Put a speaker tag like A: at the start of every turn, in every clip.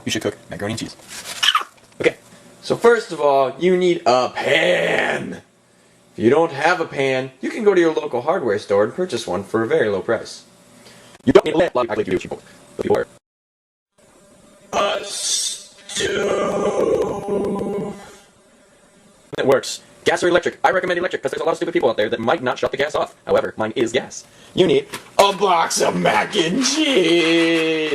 A: how you should cook macaroni and cheese. Okay, so first of all, you need a pan. If you don't have a pan, you can go to your local hardware store and purchase one for a very low price. You don't need a lamp, like you do with people. A stove. It works. Gas or electric? I recommend electric because there's a lot of stupid people out there that might not shut the gas off. However, mine is gas. You need a box of mac and cheese.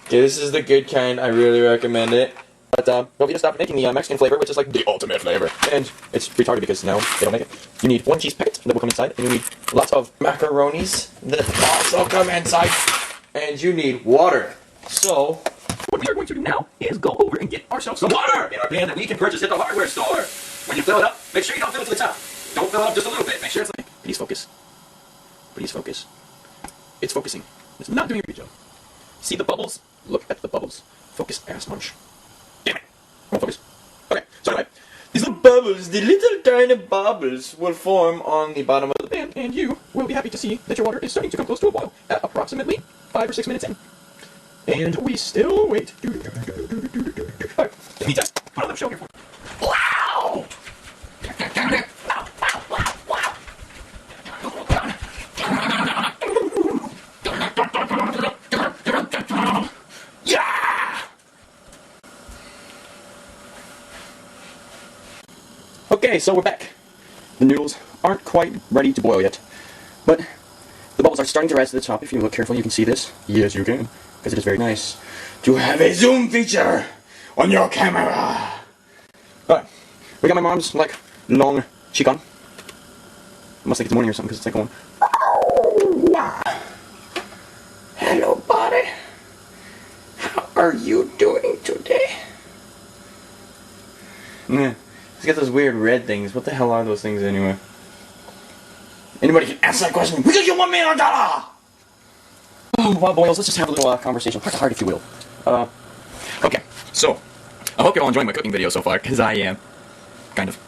A: Okay, this is the good kind. I really recommend it. But don't need to stop making the Mexican flavor, which is like the ultimate flavor. And it's retarded because now they don't make it. You need one cheese packet that will come inside, and you need lots of macaronis that also come inside. And you need water. So, what we are going to do now is go over and get ourselves some water in our pan that we can purchase at the hardware store. When you fill it up, make sure you don't fill it to the top. Don't fill it up just a little bit. Make sure it's like, please focus. Please focus. It's focusing. It's not doing a good job. See the bubbles? Look at the bubbles. Focus ass munch. Damn it. Won't focus. Okay, so anyway. These little bubbles, the little tiny bubbles, will form on the bottom of the pan, and you will be happy to see that your water is starting to come close to a boil at approximately 5 or 6 minutes in. And we still wait. Alright, let me test. Put on the show here for you. Wow! Yeah! Okay, so we're back. The noodles aren't quite ready to boil yet, but the bubbles are starting to rise to the top. If you look carefully, you can see this. Yes, you can, because it is very nice to have a zoom feature on your camera. Alright, we got my mom's, like, long cheek on. Must think it's morning or something, because it's like going, oh, hello, buddy. How are you doing today? Yeah, he's got those weird red things. What the hell are those things anyway? Anybody can answer that question because you want me on dollar! Oh, well, boys, let's just have a little conversation. Heart to heart, if you will. Okay, so, I hope you're all enjoying my cooking video so far, because I am. Kind of.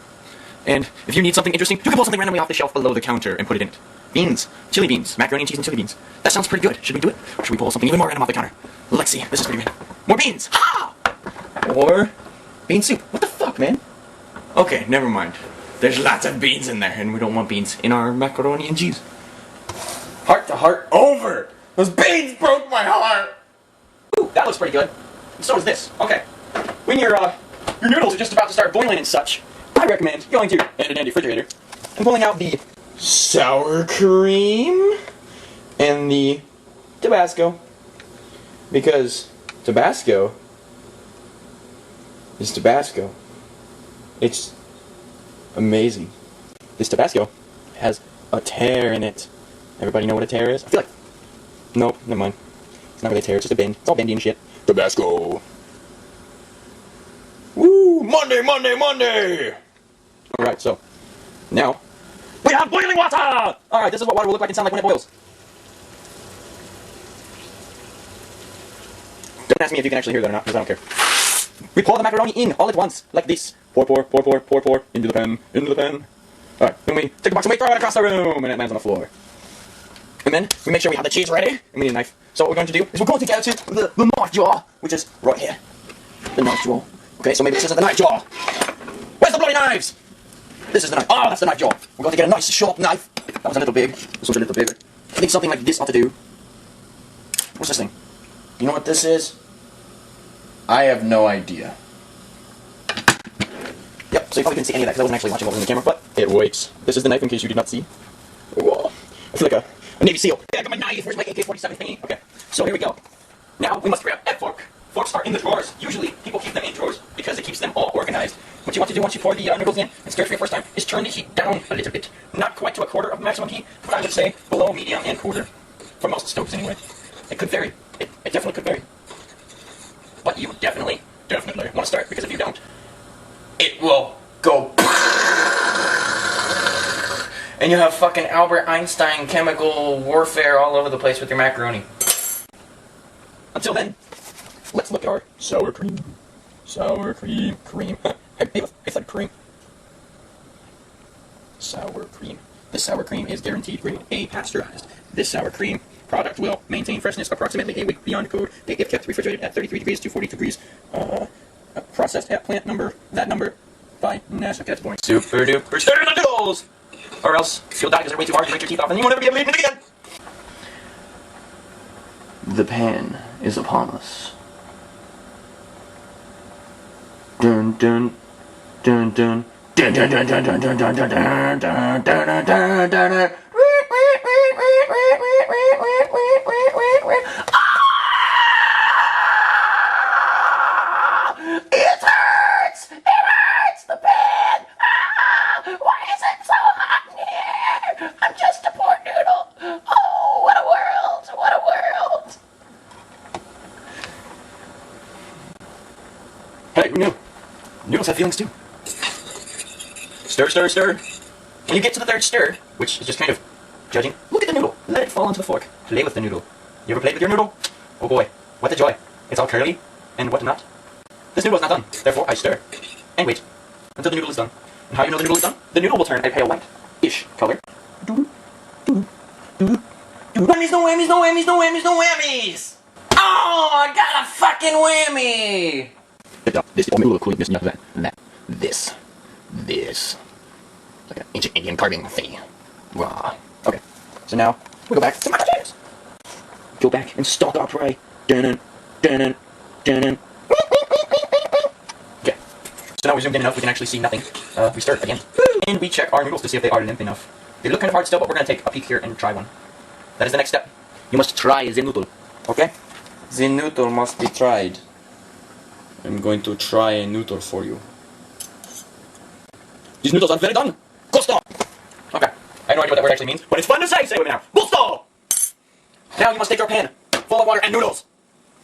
A: And if you need something interesting, you can pull something randomly off the shelf below the counter and put it in it. Beans. Chili beans. Macaroni and cheese and chili beans. That sounds pretty good. Should we do it? Or should we pull something even more random off the counter? Let's see. This is pretty good. More beans! Ha! Or bean soup. What the fuck, man? Okay, never mind. There's lots of beans in there, and we don't want beans in our macaroni and cheese. Heart to heart over! Those beans broke my heart! Ooh, that looks pretty good. And so does this. Okay. When your noodles are just about to start boiling and such, I recommend going to the refrigerator and pulling out the sour cream and the Tabasco. Because Tabasco is Tabasco. It's amazing. This Tabasco has a tear in it. Everybody know what a tear is? I feel like... Nope, never mind. It's not really a tear, it's just a bend. It's all bendy and shit. Tabasco. Woo! Monday, Monday, Monday! Alright, so, now, we have boiling water! Alright, this is what water will look like and sound like when it boils. Don't ask me if you can actually hear that or not, because I don't care. We pour the macaroni in all at once, like this. Pour, pour, pour, pour, pour, pour, into the pan, into the pan. Alright, then we take the box and we throw it across the room, and it lands on the floor. And then, we make sure we have the cheese ready, and we need a knife. So what we're going to do is we're going to go to the knife jaw, which is right here. The knife jaw. Okay, so maybe this isn't the knife jaw. Where's the bloody knives? This is the knife. Oh, that's the knife jaw. We're going to get a nice sharp knife. That was a little big. This one's a little bigger. I think something like this ought to do. What's this thing? You know what this is? I have no idea. Yep, so you probably couldn't see any of that because I wasn't actually watching what was in the camera, but it works. This is the knife in case you did not see. Whoa. I feel like a Navy SEAL. Yeah, I got my knife. Where's my AK-47 thingy? Okay, so here we go. Now, we must grab a fork. Forks are in the drawers. Usually, people keep them in drawers because it keeps them all organized. What you want to do once you pour the noodles in and stir for your first time is turn the heat down a little bit. Not quite to a quarter of the maximum heat, but I would say below medium and quarter. For most stoves, anyway. It could vary. It definitely could vary. But you definitely want to start, because if you don't, it will go and you have fucking Albert Einstein chemical warfare all over the place with your macaroni. Until then, let's look at our sour cream. Sour cream. It's like cream. Sour cream. This sour cream is guaranteed grade A pasteurized. This sour cream Product will maintain freshness approximately a week beyond code date if kept refrigerated at 33 degrees to 40 degrees. Processed at plant number, that number, by Nash. Okay, that's boring. Super duper stir the noodles! Or else you'll die because they're way too hard to break your teeth off and you won't ever be able to eat it again! The pan is upon us. Dun dun dun dun dun dun dun dun dun dun dun dun dun dun dun dun. It hurts! It hurts! The pan! Why is it so hot in here? I'm just a poor noodle. Oh, what a world! What a world! Hey, who knew? Noodles have feelings too. Stir, stir, stir. When you get to the third stir, which is just kind of judging, look at the noodle. Let it fall onto the fork. Play with the noodle. You ever played with your noodle? Oh boy, what a joy. It's all curly and whatnot. This noodle is not done. Therefore, I stir and wait until the noodle is done. And how do you know the noodle is done? The noodle will turn a pale white-ish color. Whammies, no whammies, no whammies, no whammies, no whammies! Oh, I got a fucking whammy! This is all cool, this, that, this. Like an ancient Indian carving thingy. Wow. Okay, so now we go back to my potatoes. Go back and stalk our prey. Dun dun dun. Okay, so now we zoomed in enough we can actually see nothing. We start again. And we check our noodles to see if they are limp enough. They look kind of hard still, but we're going to take a peek here and try one. That is the next step. You must try the noodle. Okay? The noodle must be tried. I'm going to try a noodle for you. These noodles are very done. Gusto! Okay. I have no idea what that word actually means, but it's fun to say. Say it with me now. Gusto! Now you must take your pan full of water and noodles.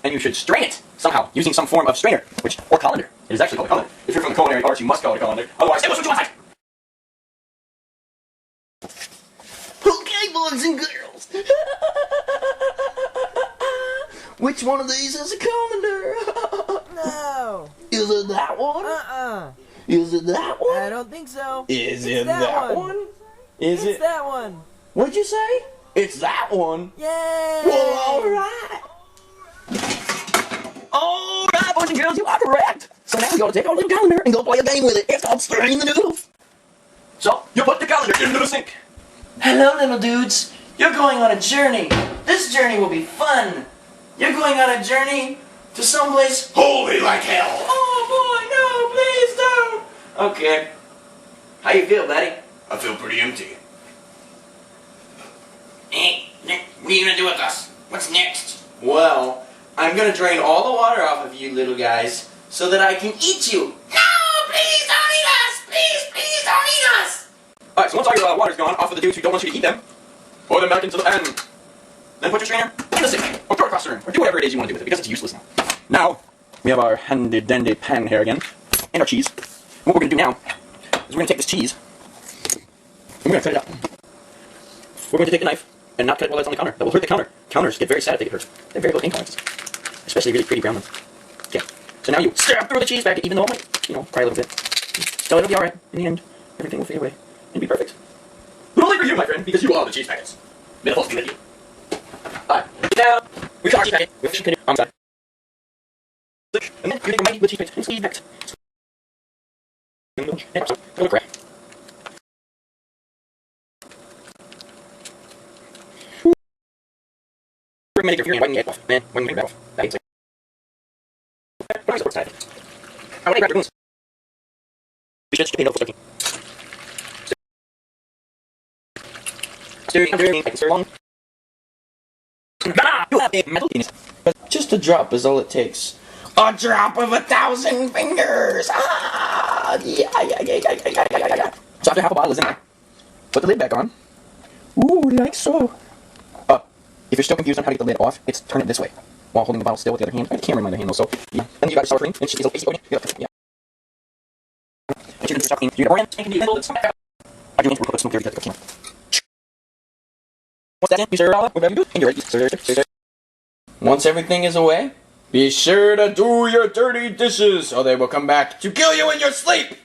A: And you should strain it somehow, using some form of strainer, or colander. It is actually called a colander. If you're from the culinary arts, you must call it a colander. Otherwise, it was what you want. Okay, boys and girls. Which one of these is a colander?
B: No.
A: Is it that one? Is it that one?
B: I don't think so.
A: Is it that one? Is it
B: that one?
A: What'd you say? It's that one.
B: Yay!
A: Well, alright. Alright, boys and girls, you are correct. So now we gotta take our little colander and go play a game with it. It's called stirring the noodles. So, you put the colander into the sink.
C: Hello, little dudes. You're going on a journey. This journey will be fun. You're going on a journey to someplace
A: Holy like hell.
C: Oh boy, no, please don't. Okay. How you feel, buddy?
A: I feel pretty empty.
C: Hey, what are you gonna do with us? What's next?
A: Well, I'm gonna drain all the water off of you little guys so that I can eat you.
C: No, please don't eat us. Please don't eat us.
A: Alright, so once all your water's gone off of the dudes who don't want you to eat them, pour them back into the pan. Then put your strainer in the sink, or throw it across the room, or do whatever it is you want to do with it, because it's useless now. Now, we have our handy-dandy pan here again, and our cheese. And what we're going to do now is we're going to take this cheese, and we're going to cut it up. We're going to take a knife and not cut it while it's on the counter. That will hurt the counter. Counters get very sad if they get hurt. They have very low ink tolerances, especially really pretty brown ones. Okay, so now you stab through the cheese packet, even though it might, cry a little bit. So it'll be alright. In the end, everything will fade away and be perfect. But only for you, my friend, because you are the cheese packets. May the force be with you. Alright, now we cut our cheese packet with chicken on the side. And then you take a mighty good cheese packet and squeeze back. And a little crack. Recommended if you're wiping it off. Man, when you get off, that ain't like. But I support side. I want to grab your wounds. We should pay no for 13. Stir long. You have a metal penis. But just a drop is all it takes. A drop of 1,000 fingers! Ah! Yeah. So after half a bottle is in there, put the lid back on. Ooh, like so. If you're still confused on how to get the lid off, it's turn it this way while holding the bottle still with the other hand. I have the camera in my other hand, though, so yeah. Then you got your sour cream, and she's a little easy. Yeah. And you can sour cream. You got orange, and you can do I do put some clear to the camera. Once that's in, you stir it all up, whatever you do, and you're ready. Stir. Once everything is away, be sure to do your dirty dishes, or they will come back to kill you in your sleep!